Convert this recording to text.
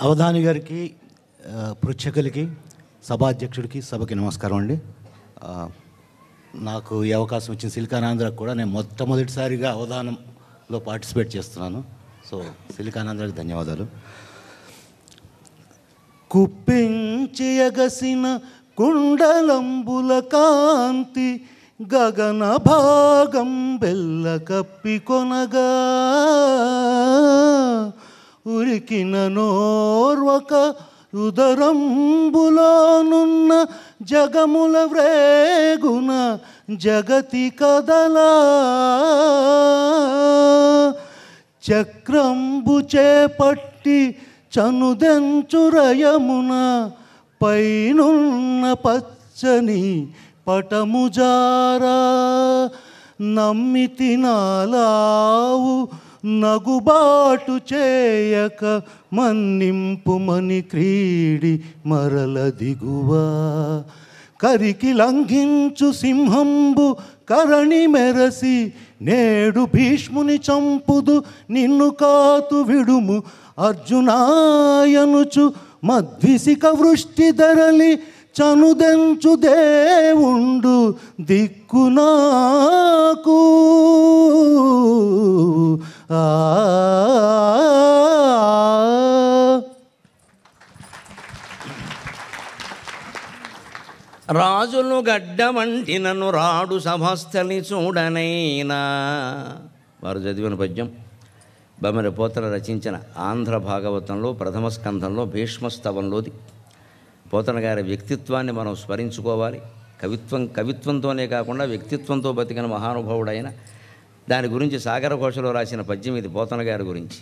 అవధాని గారికి, పృచ్ఛకులకి, సభాధ్యక్షుడికి, సభకి నమస్కారం అండి. నాకు ఈ అవకాశం ఇచ్చిన సిలికానాంధ్రకు కూడా నేను మొట్టమొదటిసారిగా అవధానంలో పార్టిసిపేట్ చేస్తున్నాను. సో సిలికానాంధ్రకి ధన్యవాదాలు. కుప్పించి ఎగసిన కుండలంబుల కాంతి గగన భాగం బెల్ల కప్పి కొనగా ఉరికిన నోర్వక ఉదరంబులోనున్న జగముల వ్రేగున జగతి కదలా చక్రంబు చేపట్టి చనుదెంచురయమున పైనున్న పచ్చని పటముజారా నమ్మితి నాలావు నగుబాటు చేయక మన్నింపుమని క్రీడి మరల దిగువా కరికి లంఘించు సింహంబు కరణి మెరసి నేడు భీష్ముని చంపుదు నిన్ను కాతు విడుము అర్జునాయనుచు మద్విసిక వృష్టి ధరలి చనుదెంచు దేవుండు దిక్కు నాకు రాజులు గడ్డమంటి నన్ను రాడు సభస్థలి చూడనైనా. వారు చదివిన పద్యం బమ్మెర పోతన రచించిన ఆంధ్ర భాగవతంలో ప్రథమ స్కంధంలో భీష్మస్తవంలోది. పోతన గారి వ్యక్తిత్వాన్ని మనం స్మరించుకోవాలి. కవిత్వంతోనే కాకుండా వ్యక్తిత్వంతో బతికిన మహానుభావుడైన దాని గురించి సాగర ఘోషలో రాసిన పద్యం ఇది పోతన గారి గురించి.